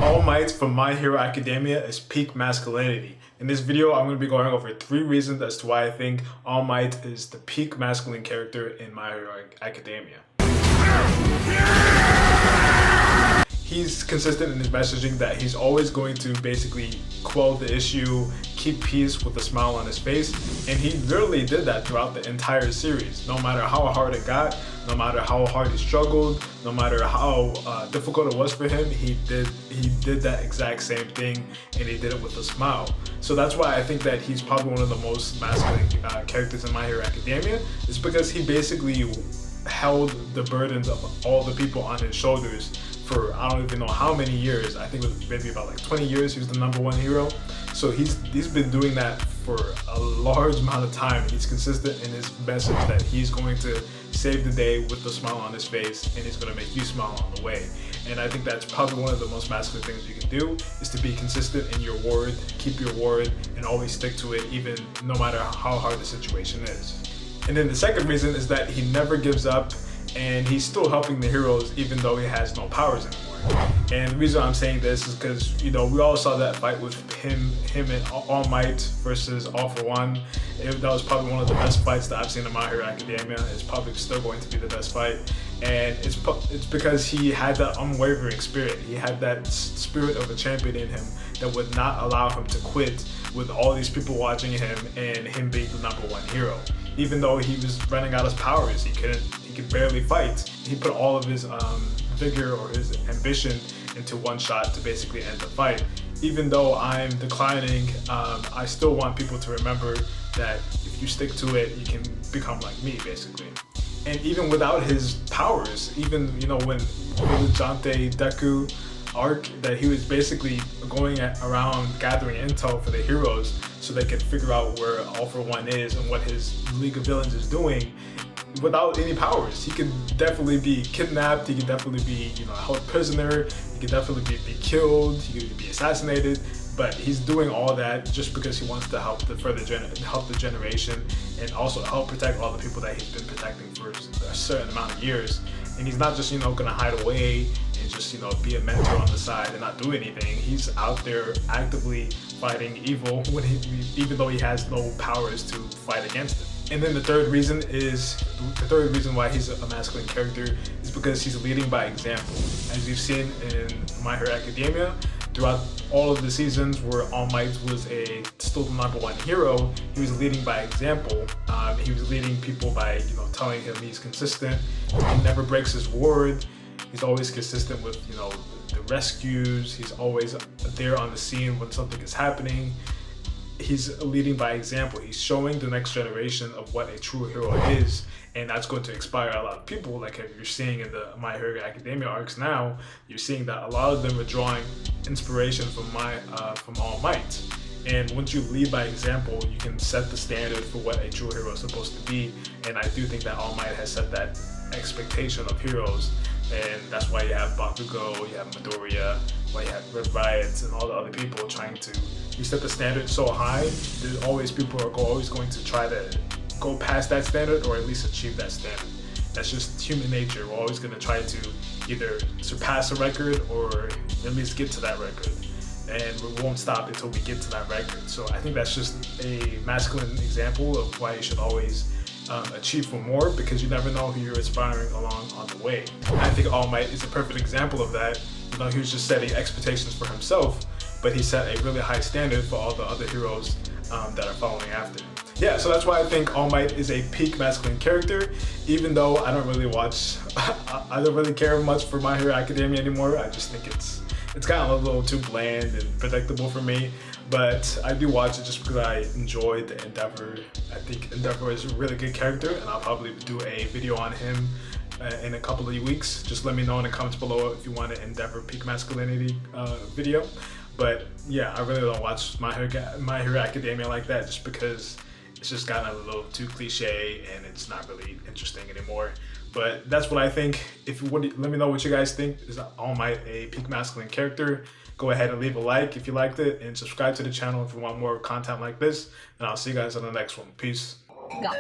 All Might from My Hero Academia is peak masculinity. In this video, I'm going to be going over 3 reasons as to why I think All Might is the peak masculine character in My Hero Academia. He's consistent in his messaging that he's always going to basically quell the issue, keep peace with a smile on his face, and he literally did that throughout the entire series. No matter how hard it got, no matter how hard he struggled, no matter how difficult it was for him, he did that exact same thing, and he did it with a smile. So that's why I think that he's probably one of the most masculine characters in My Hero Academia, is because he basically held the burdens of all the people on his shoulders for I don't even know how many years. I think it was maybe about like 20 years he was the #1 hero. So he's been doing that for a large amount of time. He's consistent in his message that he's going to save the day with a smile on his face, and he's going to make you smile on the way. And I think that's probably one of the most masculine things you can do, is to be consistent in your word, keep your word, and always stick to it, even no matter how hard the situation is. And then the second reason is that he never gives up, and he's still helping the heroes even though he has no powers anymore. And the reason I'm saying this is because, you know, we all saw that fight with him and All Might versus All For One. That was probably one of the best fights that I've seen in My Hero Academia. It's probably still going to be the best fight. And it's because he had that unwavering spirit. He had that spirit of a champion in him that would not allow him to quit with all these people watching him and him being the #1 hero. Even though he was running out of powers, he could barely fight. He put all of his vigor or his ambition into one shot to basically end the fight. Even though I'm declining, I still want people to remember that if you stick to it, you can become like me, basically. And even without his powers, even, you know, when Vigilante Deku arc, that he was basically going around gathering intel for the heroes so they could figure out where All For One is and what his League of Villains is doing. Without any powers, he could definitely be kidnapped, he could definitely be, you know, held prisoner, he could definitely be killed, he could be assassinated, but he's doing all that just because he wants to help the generation, and also help protect all the people that he's been protecting for a certain amount of years. And he's not just, you know, gonna hide away and just, you know, be a mentor on the side and not do anything. He's out there actively fighting evil even though he has no powers to fight against it. And then the third reason why he's a masculine character is because he's leading by example. As you've seen in My Hero Academia, throughout all of the seasons where All Might was still the #1 hero, he was leading by example. He was leading people by, you know, telling him he's consistent, he never breaks his word, he's always consistent with, you know, the rescues, he's always there on the scene when something is happening. He's leading by example. He's showing the next generation of what a true hero is, and that's going to inspire a lot of people. Like if you're seeing in the My Hero Academia arcs now, you're seeing that a lot of them are drawing inspiration from All Might. And once you lead by example, you can set the standard for what a true hero is supposed to be. And I do think that All Might has set that expectation of heroes. And that's why you have Bakugo, you have Midoriya, why you have Red Riot, and all the other people trying to. You set the standard so high, there's always people are always going to try to go past that standard or at least achieve that standard. That's just human nature. We're always going to try to either surpass a record or at least get to that record. And we won't stop until we get to that record. So I think that's just a masculine example of why you should always achieve for more, because you never know who you're inspiring along on the way. And I think All Might is a perfect example of that. You know, he was just setting expectations for himself, but he set a really high standard for all the other heroes that are following after him. Yeah, so that's why I think All Might is a peak masculine character, even though I don't really I don't really care much for My Hero Academia anymore. I just think it's gotten a little too bland and predictable for me, but I do watch it just because I enjoyed the Endeavor. I think Endeavor is a really good character, and I'll probably do a video on him in a couple of weeks. Just let me know in the comments below if you want an Endeavor peak masculinity video. But yeah, I really don't watch My Hero Academia like that, just because it's just gotten a little too cliche and it's not really interesting anymore. But that's what I think. Let me know what you guys think. Is All Might a peak masculine character? Go ahead and leave a like if you liked it, and subscribe to the channel if you want more content like this. And I'll see you guys on the next one. Peace. Go.